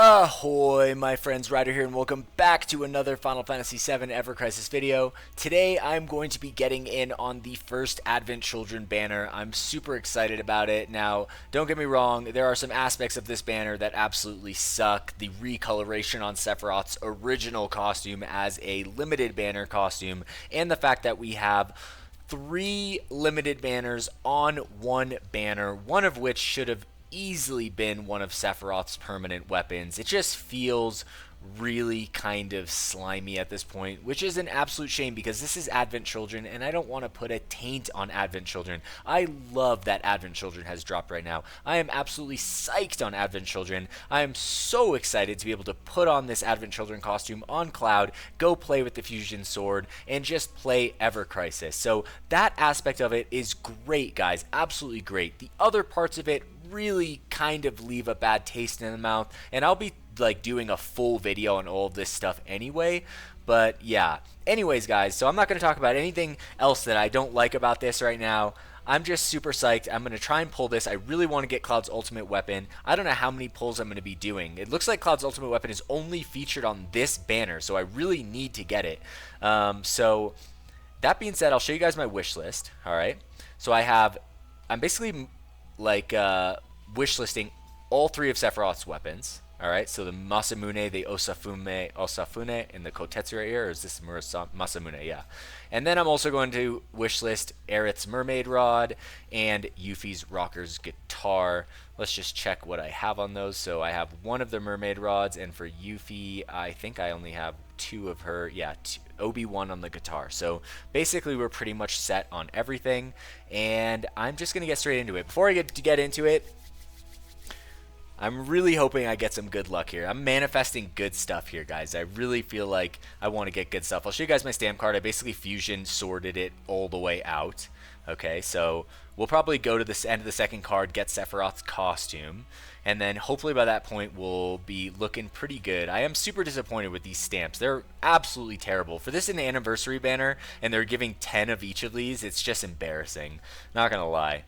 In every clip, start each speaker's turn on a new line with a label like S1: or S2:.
S1: Ahoy, my friends, Ryder here, and welcome back to another Final Fantasy VII Ever Crisis video. Today, I'm going to be getting in on the first Advent Children banner. I'm super excited about it. Now, don't get me wrong, there are some aspects of this banner that absolutely suck. The recoloration on Sephiroth's original costume as a limited banner costume, and the fact that we have 3 limited banners on one banner, one of which should have easily been one of Sephiroth's permanent weapons. It just feels really kind of slimy at this point, which is an absolute shame because this is Advent Children and I don't want to put a taint on Advent Children. I love that Advent Children has dropped right now. I am absolutely psyched on Advent Children. I am so excited to be able to put on this Advent Children costume on Cloud, go play with the Fusion Sword, and just play Ever Crisis. So that aspect of it is great, guys. Absolutely great. The other parts of it really kind of leave a bad taste in the mouth, and I'll be like doing a full video on all of this stuff anyway. But yeah, anyways guys, so I'm not going to talk about anything else that I don't like about this right now. I'm just super psyched. I'm going to try and pull this. I really want to get Cloud's ultimate weapon. I don't know how many pulls I'm going to be doing. It looks like Cloud's ultimate weapon is only featured on this banner, so I really need to get it. So that being said, I'll show you guys my wish list. Alright, so I'm basically like wish listing all 3 of Sephiroth's weapons. Alright, so the Masamune, the Osafune, and the Kotetsu right here, or is this Masamune? Yeah. And then I'm also going to wish list Aerith's Mermaid Rod and Yuffie's Rocker's Guitar. Let's just check what I have on those. So I have 1 of the Mermaid Rods, and for Yuffie, I think I only have 2 of her. Yeah, Obi-Wan on the guitar. So basically we're pretty much set on everything, and I'm just going to get straight into it. Before I get into it, I'm really hoping I get some good luck here. I'm manifesting good stuff here, guys. I really feel like I want to get good stuff. I'll show you guys my stamp card. I basically fusion sorted it all the way out. Okay, so we'll probably go to the end of the second card, get Sephiroth's costume, and then hopefully by that point we'll be looking pretty good. I am super disappointed with these stamps. They're absolutely terrible. For this an anniversary banner, and they're giving 10 of each of these, it's just embarrassing. Not gonna lie.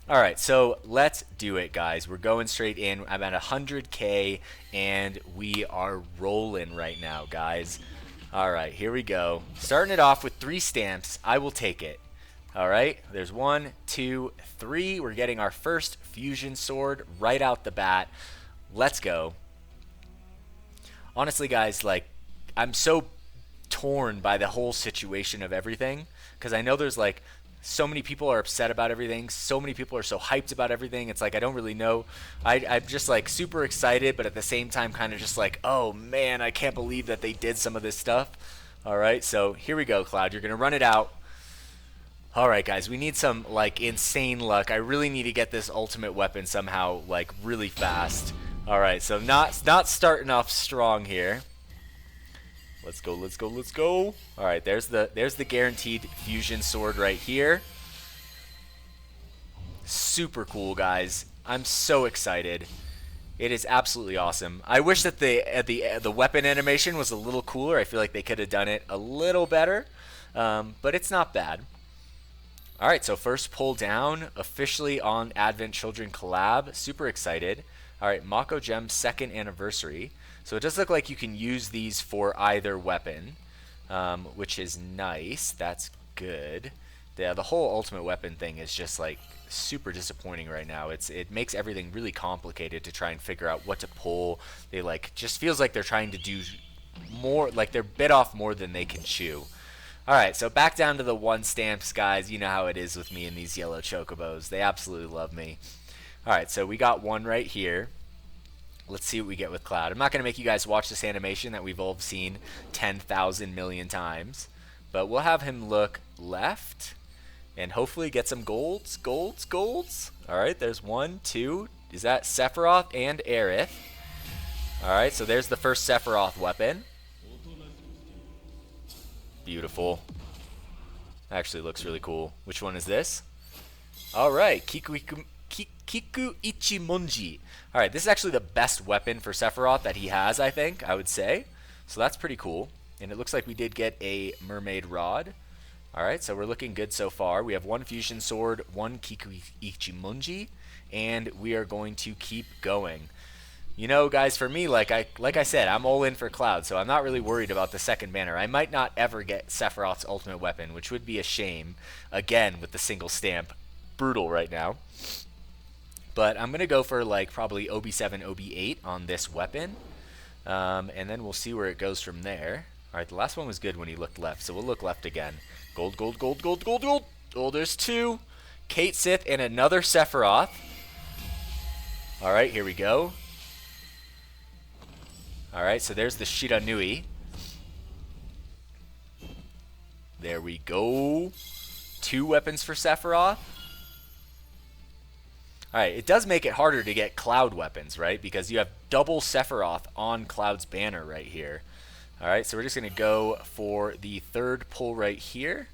S1: Alright, so let's do it, guys. We're going straight in. I'm at 100k, and we are rolling right now, guys. Alright, here we go. Starting it off with 3 stamps. I will take it. Alright, there's 1, 2, 3. We're getting our first Fusion Sword right out the bat. Let's go. Honestly, guys, like, I'm so torn by the whole situation of everything, because I know there's, like, so many people are upset about everything. So many people are so hyped about everything. It's like I don't really know. I'm just like super excited, but at the same time kind of just like, oh man, I can't believe that they did some of this stuff. Alright, so here we go, Cloud. You're going to run it out. Alright, guys, we need some like insane luck. I really need to get this ultimate weapon somehow like really fast. Alright, so not starting off strong here. Let's go, let's go, let's go. Alright, there's the guaranteed Fusion Sword right here. Super cool, guys. I'm so excited. It is absolutely awesome. I wish that the weapon animation was a little cooler. I feel like they could have done it a little better. But it's not bad. Alright, so first pull down, officially on Advent Children collab. Super excited. Alright, Mako Gem's 2nd anniversary. So it does look like you can use these for either weapon, which is nice. That's good. Yeah, the whole ultimate weapon thing is just like super disappointing right now. It makes everything really complicated to try and figure out what to pull. They like just feels like they're trying to do more, like they're bit off more than they can chew. Alright, so back down to the 1 stamps, guys. You know how it is with me and these yellow chocobos. They absolutely love me. Alright, so we got 1 right here. Let's see what we get with Cloud. I'm not going to make you guys watch this animation that we've all seen 10,000 million times. But we'll have him look left and hopefully get some golds. Alright, there's 1, 2. Is that Sephiroth and Aerith? Alright, so there's the first Sephiroth weapon. Beautiful. Actually looks really cool. Which one is this? Alright, Kiku Ichimonji. Alright, this is actually the best weapon for Sephiroth that he has, I think, I would say. So that's pretty cool. And it looks like we did get a Mermaid Rod. Alright, so we're looking good so far. We have 1 Fusion Sword, 1 Kiku Ichimonji, and we are going to keep going. You know, guys, for me, like I said, I'm all in for Cloud, so I'm not really worried about the second banner. I might not ever get Sephiroth's ultimate weapon, which would be a shame. Again, with the single stamp, brutal right now. But I'm gonna go for like probably OB7, OB8 on this weapon, and then we'll see where it goes from there. All right, the last one was good when he looked left, so we'll look left again. Gold, gold, gold, gold, gold, gold. Oh, there's two. Kate Sith and another Sephiroth. All right, here we go. All right, so there's the Shiranui. There we go. 2 weapons for Sephiroth. All right, it does make it harder to get Cloud weapons, right? Because you have double Sephiroth on Cloud's banner right here. All right, so we're just going to go for the third pull right here.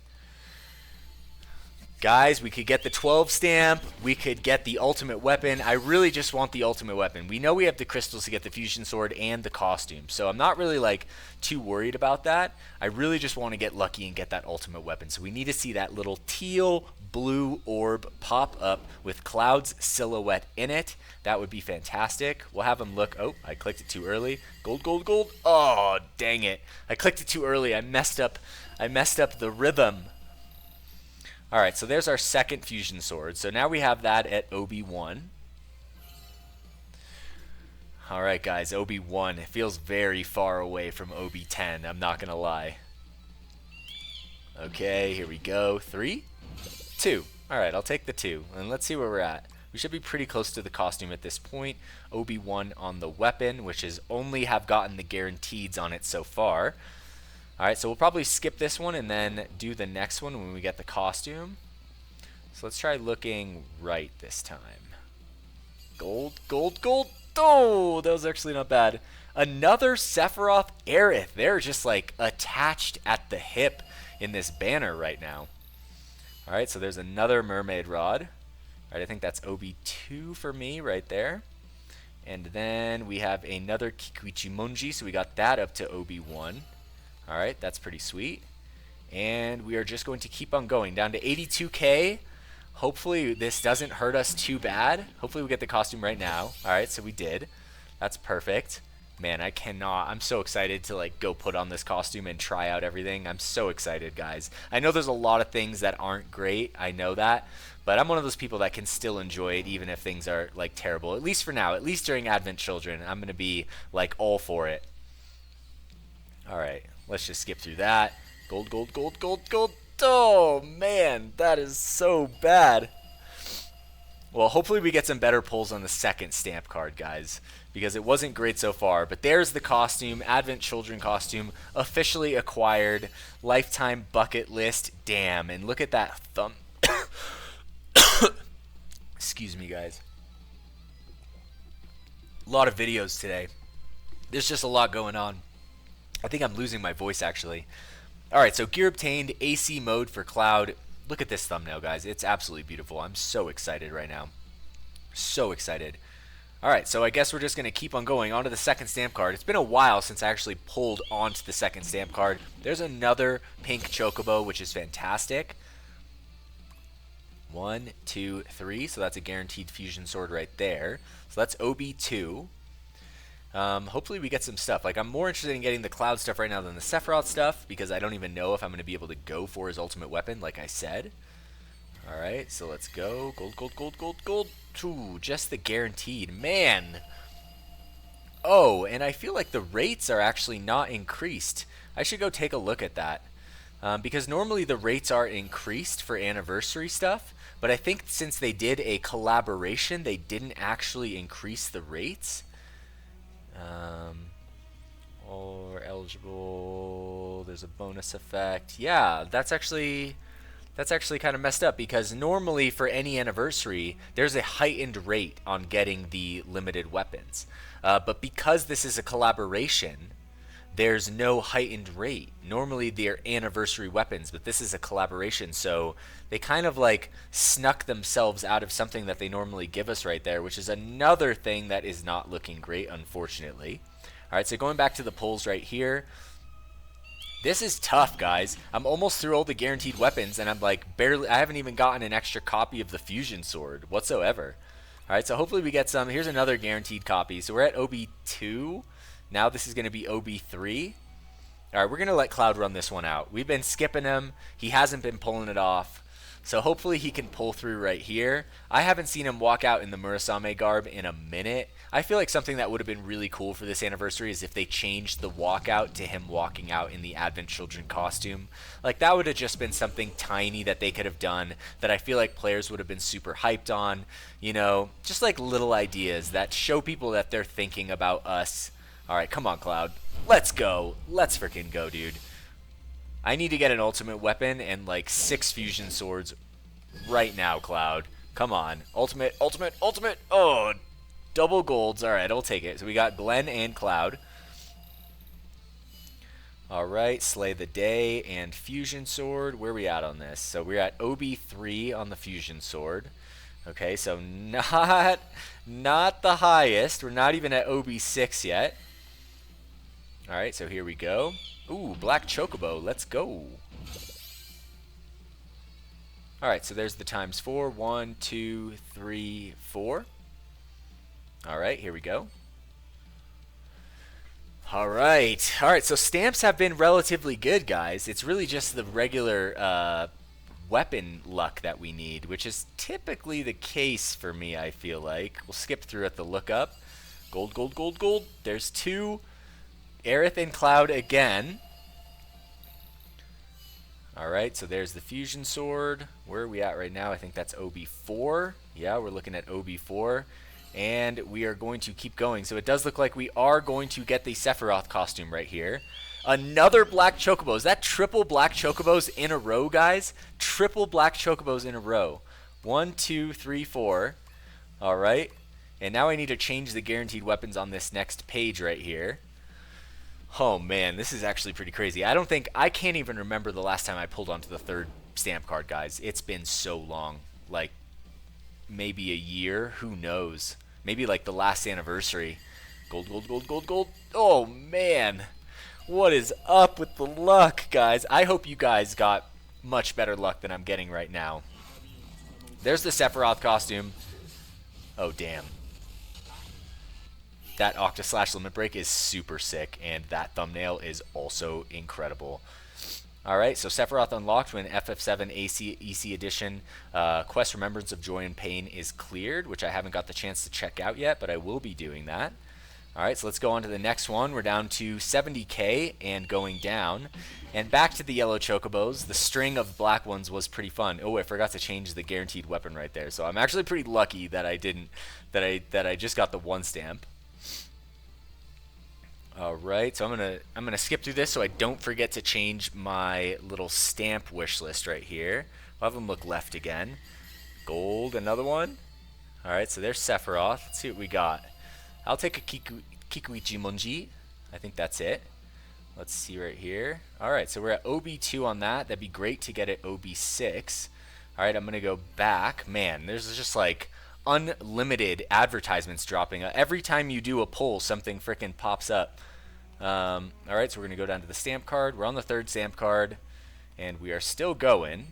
S1: Guys, we could get the 12 stamp. We could get the ultimate weapon. I really just want the ultimate weapon. We know we have the crystals to get the fusion sword and the costume, so I'm not really like too worried about that. I really just want to get lucky and get that ultimate weapon. So we need to see that little teal blue orb pop up with Cloud's silhouette in it. That would be fantastic. We'll have him look. Oh, I clicked it too early. Gold, gold, gold. Oh, dang it. I clicked it too early. I messed up the rhythm. Alright, so there's our second fusion sword. So now we have that at OB1. Alright guys, OB1. It feels very far away from OB10, I'm not going to lie. Okay, here we go. 3, 2. Alright, I'll take the 2. And let's see where we're at. We should be pretty close to the costume at this point. OB1 on the weapon, which is only have gotten the guaranteeds on it so far. Alright, so we'll probably skip this one and then do the next one when we get the costume. So let's try looking right this time. Gold, gold, gold. Oh, that was actually not bad. Another Sephiroth Aerith. They're just like attached at the hip in this banner right now. Alright, so there's another Mermaid Rod. Alright, I think that's OB2 for me right there. And then we have another Kikuichimonji, so we got that up to OB1. Alright, that's pretty sweet. And we are just going to keep on going down to 82k. Hopefully this doesn't hurt us too bad. Hopefully we get the costume right now. Alright, so we did. That's perfect. Man, I cannot. I'm so excited to like go put on this costume and try out everything. I'm so excited, guys. I know there's a lot of things that aren't great. I know that. But I'm one of those people that can still enjoy it even if things are like terrible. At least for now. At least during Advent Children. I'm going to be like all for it. Alright. Let's just skip through that. Gold, gold, gold, gold, gold. Oh, man. That is so bad. Well, hopefully we get some better pulls on the second stamp card, guys. Because it wasn't great so far. But there's the costume. Advent Children costume. Officially acquired. Lifetime bucket list. Damn. And look at that thumb. Excuse me, guys. A lot of videos today. There's just a lot going on. I think I'm losing my voice, actually. Alright, so gear obtained, AC mode for Cloud. Look at this thumbnail, guys. It's absolutely beautiful. I'm so excited right now. So excited. Alright, so I guess we're just going to keep on going. On to the second stamp card. It's been a while since I actually pulled onto the second stamp card. There's another pink chocobo, which is fantastic. 1, 2, 3. So that's a guaranteed fusion sword right there. So that's OB2. Hopefully we get some stuff. Like, I'm more interested in getting the Cloud stuff right now than the Sephiroth stuff, because I don't even know if I'm going to be able to go for his ultimate weapon, like I said. Alright, so let's go. Gold, gold, gold, gold, gold. Ooh, just the guaranteed. Man! Oh, and I feel like the rates are actually not increased. I should go take a look at that. Because normally the rates are increased for anniversary stuff, but I think since they did a collaboration, they didn't actually increase the rates. Or eligible, there's a bonus effect. Yeah, that's actually kind of messed up, because normally for any anniversary there's a heightened rate on getting the limited weapons, but because this is a collaboration, there's no heightened rate. Normally they're anniversary weapons, but this is a collaboration, so they kind of like snuck themselves out of something that they normally give us right there, which is another thing that is not looking great, unfortunately. Alright, so going back to the pulls right here. This is tough, guys. I'm almost through all the guaranteed weapons, and I'm like I haven't even gotten an extra copy of the fusion sword whatsoever. All right, so hopefully we get some. Here's another guaranteed copy. So we're at OB2. Now this is going to be OB3. All right, we're going to let Cloud run this one out. We've been skipping him. He hasn't been pulling it off. So hopefully he can pull through right here. I haven't seen him walk out in the Murasame garb in a minute. I feel like something that would have been really cool for this anniversary is if they changed the walkout to him walking out in the Advent Children costume. Like, that would have just been something tiny that they could have done that I feel like players would have been super hyped on. You know, just like little ideas that show people that they're thinking about us. All right, come on, Cloud. Let's go. Let's freaking go, dude. I need to get an ultimate weapon and like 6 fusion swords right now, Cloud. Come on. Ultimate, ultimate, ultimate. Oh, double golds. All right, I'll take it. So we got Glenn and Cloud. All right, Slay the Day and Fusion Sword. Where are we at on this? So we're at OB3 on the Fusion Sword. Okay, so not the highest. We're not even at OB6 yet. All right, so here we go. Ooh, Black Chocobo. Let's go. All right, so there's the times 4. 1, 2, 3, 4. All right, here we go. All right, so stamps have been relatively good, guys. It's really just the regular weapon luck that we need, which is typically the case for me, I feel like. We'll skip through at the lookup. Gold, gold, gold, gold. There's 2. Aerith and Cloud again. Alright, so there's the Fusion Sword. Where are we at right now? I think that's OB4. Yeah, we're looking at OB4. And we are going to keep going. So it does look like we are going to get the Sephiroth costume right here. Another Black Chocobo. Is that triple Black Chocobos in a row, guys? Triple Black Chocobos in a row. 1, 2, 3, 4. Alright. And now I need to change the guaranteed weapons on this next page right here. Oh man, this is actually pretty crazy. I can't even remember the last time I pulled onto the 3rd stamp card, guys. It's been so long. Like, maybe a year, who knows? Maybe like the last anniversary. Gold, gold, gold, gold, gold. Oh man, what is up with the luck, guys? I hope you guys got much better luck than I'm getting right now. There's the Sephiroth costume. Oh damn. That Octaslash Limit Break is super sick, and that thumbnail is also incredible. Alright, so Sephiroth unlocked when FF7 EC Edition Quest Remembrance of Joy and Pain is cleared, which I haven't got the chance to check out yet, but I will be doing that. Alright, so let's go on to the next one. We're down to 70k and going down. And back to the yellow chocobos. The string of black ones was pretty fun. Oh, I forgot to change the guaranteed weapon right there. So I'm actually pretty lucky that I didn't, that I just got the 1 stamp. Alright, so I'm gonna skip through this so I don't forget to change my little stamp wish list right here. We'll have them look left again. Gold, another one. Alright, so there's Sephiroth. Let's see what we got. I'll take a Kikuichi Monji. I think that's it. Let's see right here. Alright, so we're at OB2 on that. That'd be great to get it OB6. Alright, I'm gonna go back. Man, there's just like unlimited advertisements dropping. Every time you do a pull, something freaking pops up. Alright, so we're going to go down to the stamp card. We're on the 3rd stamp card, and we are still going.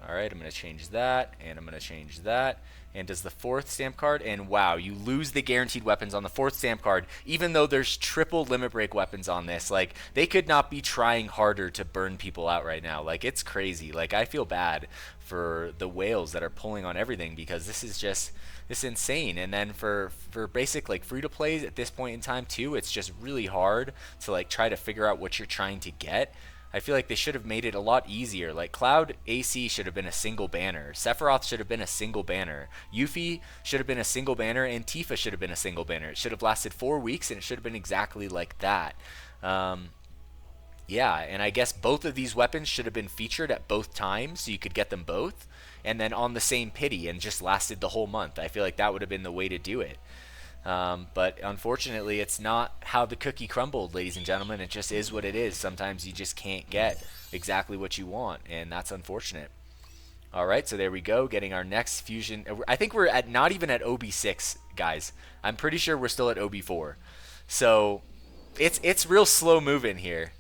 S1: Alright, I'm going to change that, and I'm going to change that. And does the 4th stamp card, and wow, you lose the guaranteed weapons on the 4th stamp card, even though there's triple limit break weapons on this. Like, they could not be trying harder to burn people out right now. Like, it's crazy. Like, I feel bad for the whales that are pulling on everything, because this is just, it's insane. And then for basic like free to plays at this point in time too, it's just really hard to like try to figure out what you're trying to get. I feel like they should have made it a lot easier. Like Cloud AC should have been a single banner. Sephiroth should have been a single banner. Yuffie should have been a single banner, and Tifa should have been a single banner. It should have lasted 4 weeks, and it should have been exactly like that. Yeah, and I guess both of these weapons should have been featured at both times, so you could get them both, and then on the same pity, and just lasted the whole month. I feel like that would have been the way to do it. But unfortunately, it's not how the cookie crumbled, ladies and gentlemen. It just is what it is. Sometimes you just can't get exactly what you want, and that's unfortunate. Alright, so there we go, getting our next fusion. I think we're at not even at OB6, guys. I'm pretty sure we're still at OB4. So, it's real slow moving here.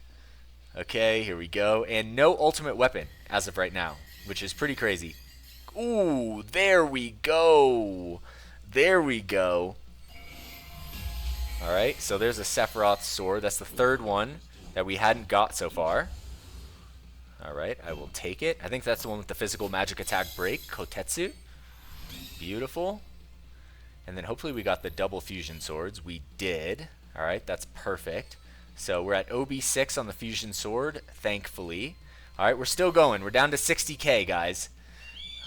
S1: Okay, here we go. And no ultimate weapon as of right now, which is pretty crazy. Ooh, there we go. There we go. Alright, so there's a Sephiroth sword. That's the third one that we hadn't got so far. Alright, I will take it. I think that's the one with the physical magic attack break, Kotetsu. Beautiful. And then hopefully we got the double fusion swords. We did. Alright, that's perfect. So we're at OB6 on the fusion sword, thankfully. Alright, we're still going. We're down to 60k, guys.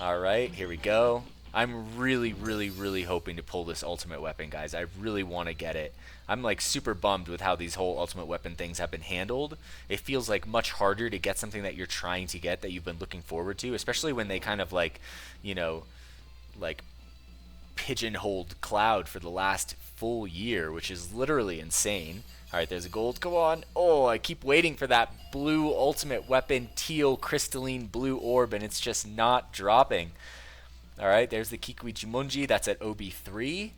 S1: Alright, here we go. I'm really, really, really hoping to pull this ultimate weapon, guys. I really want to get it. I'm like super bummed with how these whole ultimate weapon things have been handled. It feels like much harder to get something that you're trying to get that you've been looking forward to, especially when they kind of like, you know, like pigeonholed Cloud for the last full year, which is literally insane. Alright, there's a gold. Come on. Oh, I keep waiting for that blue ultimate weapon, teal crystalline blue orb, and it's just not dropping. Alright, there's the Kikuichimonji. That's at OB3.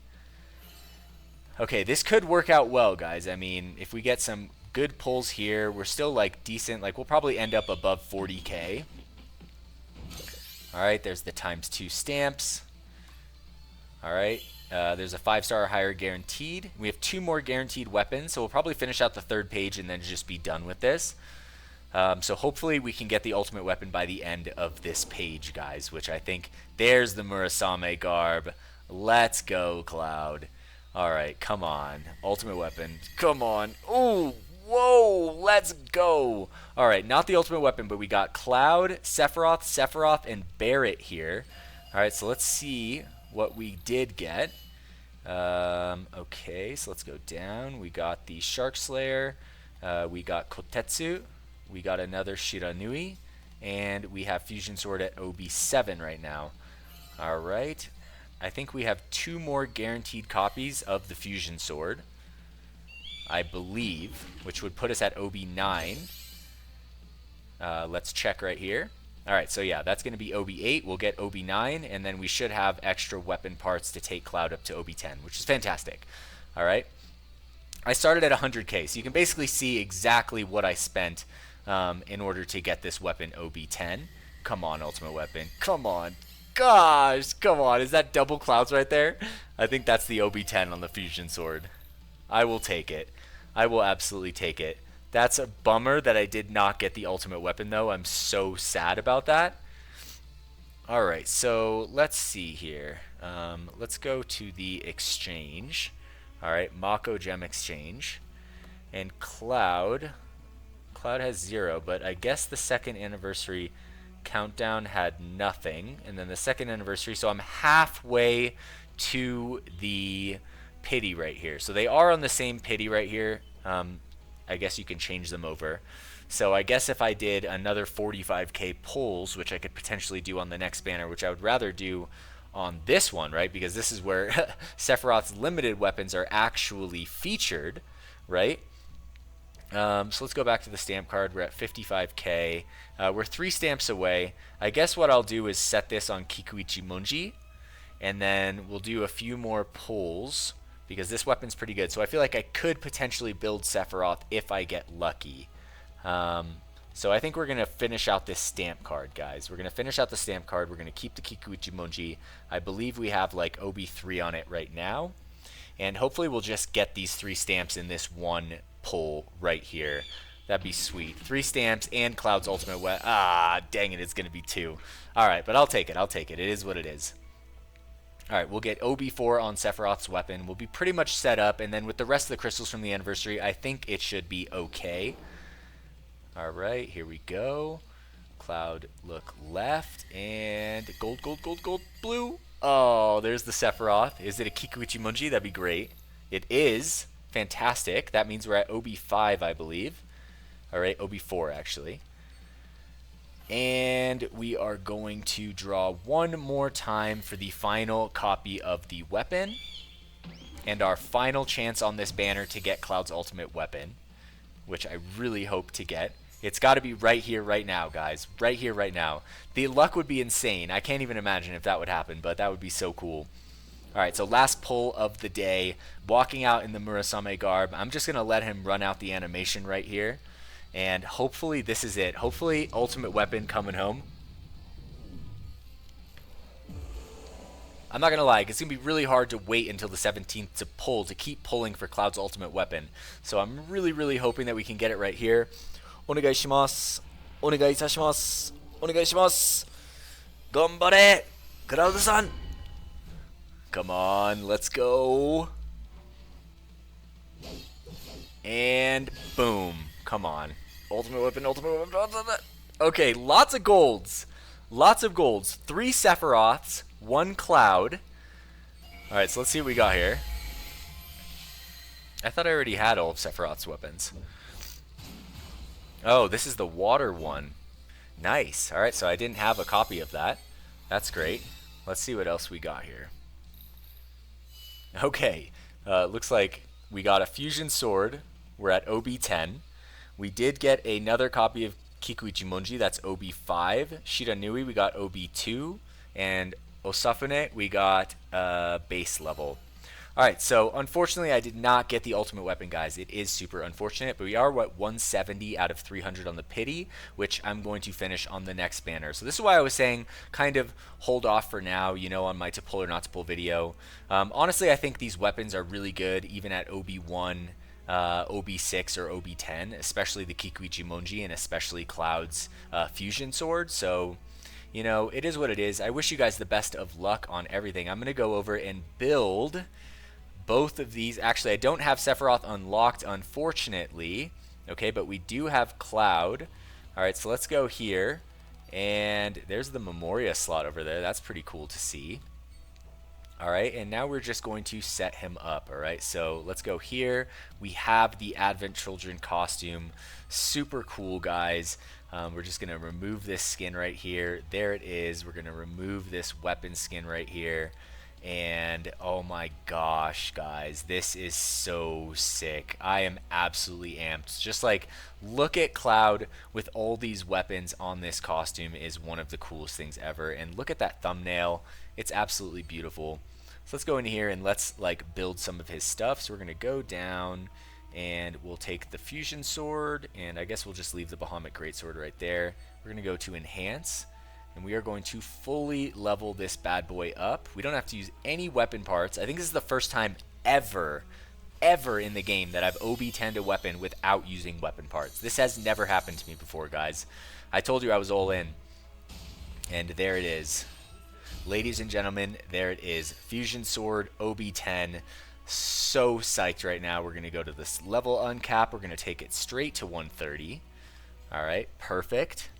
S1: Okay, this could work out well, guys. I mean, if we get some good pulls here, we're still like decent. Like, we'll probably end up above 40k. Alright, there's the ×2 stamps. Alright, there's a 5-star or higher guaranteed. We have 2 more guaranteed weapons, so we'll probably finish out the 3rd page and then just be done with this. So hopefully we can get the ultimate weapon by the end of this page, guys, which I think there's the Murasame garb. Let's go, Cloud. Alright, come on. Ultimate weapon. Come on. Ooh, whoa, let's go. Alright, not the ultimate weapon, but we got Cloud, Sephiroth, and Barret here. Alright, so let's see what we did get. Okay, so let's go down. We got the Shark Slayer. We got Kotetsu. We got another Shiranui. And we have Fusion Sword at OB7 right now. Alright. I think we have 2 more guaranteed copies of the Fusion Sword, I believe, which would put us at OB9. Let's check right here. Alright, so yeah, that's going to be OB8. We'll get OB9, and then we should have extra weapon parts to take Cloud up to OB10, which is fantastic. Alright. I started at 100k, so you can basically see exactly what I spent in order to get this weapon OB10. Come on, ultimate weapon. Come on. Gosh, come on. Is that double Clouds right there? I think that's the OB10 on the Fusion Sword. I will take it. I will absolutely take it. That's a bummer that I did not get the ultimate weapon, though. I'm so sad about that. Alright, so let's see here. Let's go to the exchange. Alright, Mako Gem Exchange. And Cloud has 0, but I guess the 2nd anniversary countdown had nothing. And then the 2nd anniversary, so I'm halfway to the pity right here. So they are on the same pity right here. I guess you can change them over. So I guess if I did another 45k pulls, which I could potentially do on the next banner, which I would rather do on this one, right? Because this is where Sephiroth's limited weapons are actually featured, right? So let's go back to the stamp card. We're at 55k. We're 3 stamps away. I guess what I'll do is set this on Kikuichimonji, and then we'll do a few more pulls because this weapon's pretty good. So I feel like I could potentially build Sephiroth if I get lucky. So I think we're going to finish out this stamp card, guys. We're going to finish out the stamp card. We're going to keep the Kikuichimonji. I believe we have like OB3 on it right now. And hopefully we'll just get these 3 stamps in this one pull right here. That'd be sweet. 3 stamps and Cloud's ultimate weapon. Ah, dang it, it's going to be 2. Alright, but I'll take it. I'll take it. It is what it is. Alright, we'll get OB4 on Sephiroth's weapon. We'll be pretty much set up, and then with the rest of the crystals from the anniversary, I think it should be okay. Alright, here we go. Cloud, look left, and gold, blue. Oh, there's the Sephiroth. Is it a Kikuichimonji? That'd be great. It is. Fantastic. That means we're at OB5, I believe. Alright, OB4 actually. And we are going to draw one more time for the final copy of the weapon. And our final chance on this banner to get Cloud's ultimate weapon, which I really hope to get. It's got to be right here, right now, guys. Right here, right now. The luck would be insane. I can't even imagine if that would happen, but that would be so cool. Alright, so last pull of the day. Walking out in the Murasame garb. I'm just going to let him run out the animation right here. And hopefully this is it. Hopefully ultimate weapon coming home. I'm not gonna lie, it's gonna be really hard to wait until the 17th to keep pulling for Cloud's ultimate weapon. So I'm really hoping that we can get it right here. Onegai shimasu. Onegai itashimasu. Onegai shimasu. Ganbare! Cloud-san! Come on, let's go. And boom. Come on. Ultimate weapon, ultimate weapon. Okay, lots of golds. Lots of golds. 3 Sephiroths, 1 Cloud. Alright, so let's see what we got here. I thought I already had all of Sephiroth's weapons. Oh, this is the water one. Nice. Alright, so I didn't have a copy of that. That's great. Let's see what else we got here. Okay, looks like we got a fusion sword. We're at OB10. We did get another copy of Kikuichimonji, that's OB5. Shiranui, we got OB2. And Osafune, we got base level. Alright, so unfortunately I did not get the ultimate weapon, guys. It is super unfortunate, but we are, what, 170 out of 300 on the pity, which I'm going to finish on the next banner. So this is why I was saying kind of hold off for now, you know, on my to pull or not to pull video. Honestly, I think these weapons are really good, even at OB1, OB6, or OB10, especially the Kikuichimonji and especially Cloud's fusion sword. So, you know, it is what it is. I wish you guys the best of luck on everything. I'm going to go over and build both of these. Actually, I don't have Sephiroth unlocked, unfortunately. Okay, but we do have Cloud. Alright, so let's go here. And there's the Memoria slot over there. That's pretty cool to see. Alright, and now we're just going to set him up. Alright, so let's go here. We have the Advent Children costume. Super cool, guys. We're just going to remove this skin right here. There it is. We're going to remove this weapon skin right here. And oh my gosh, guys, this is so sick. I am absolutely amped. Just like, look at Cloud with all these weapons on this costume is one of the coolest things ever. And look at that thumbnail. It's absolutely beautiful. So let's go in here and let's like build some of his stuff. So we're going to go down and we'll take the fusion sword, and I guess we'll just leave the Bahamut greatsword right there. We're going to go to enhance. And we are going to fully level this bad boy up. We don't have to use any weapon parts. I think this is the first time ever in the game that I've OB10'd a weapon without using weapon parts. This has never happened to me before, guys. I told you I was all in. And there it is. Ladies and gentlemen, there it is. Fusion Sword OB10. So psyched right now. We're going to go to this level uncap. We're going to take it straight to 130. Alright, perfect.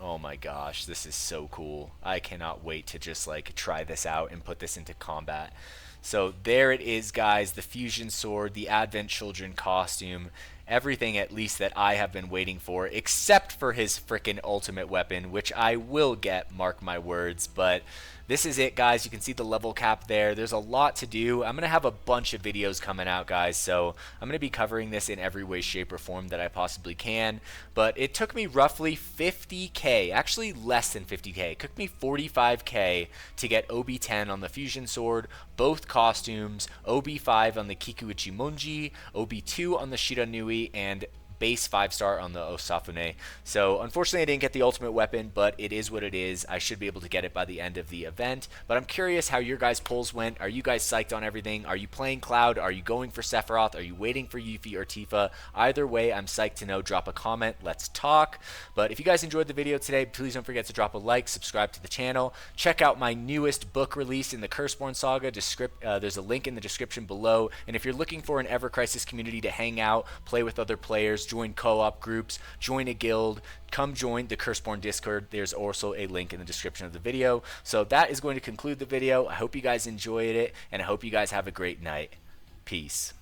S1: Oh my gosh, this is so cool. I cannot wait to just like try this out and put this into combat. So there it is, guys, the fusion sword, the Advent Children costume, everything at least that I have been waiting for, except for his frickin' ultimate weapon, which I will get, mark my words. But this is it, guys. You can see the level cap there. There's a lot to do. I'm going to have a bunch of videos coming out, guys, so I'm going to be covering this in every way, shape, or form that I possibly can. But it took me roughly 50k, actually less than 50k. It took me 45k to get OB10 on the fusion sword, both costumes, OB5 on the Kikuichimonji, OB2 on the Shiranui, and base 5-star on the Osafune. So unfortunately I didn't get the ultimate weapon, but it is what it is. I should be able to get it by the end of the event. But I'm curious how your guys' polls went. Are you guys psyched on everything? Are you playing Cloud? Are you going for Sephiroth? Are you waiting for Yuffie or Tifa? Either way, I'm psyched to know. Drop a comment. Let's talk. But if you guys enjoyed the video today, please don't forget to drop a like, subscribe to the channel. Check out my newest book release in the Curseborn Saga. There's a link in the description below. And if you're looking for an Ever Crisis community to hang out, play with other players, join co-op groups, join a guild, come join the Curseborn Discord. There's also a link in the description of the video. So that is going to conclude the video. I hope you guys enjoyed it, and I hope you guys have a great night. Peace.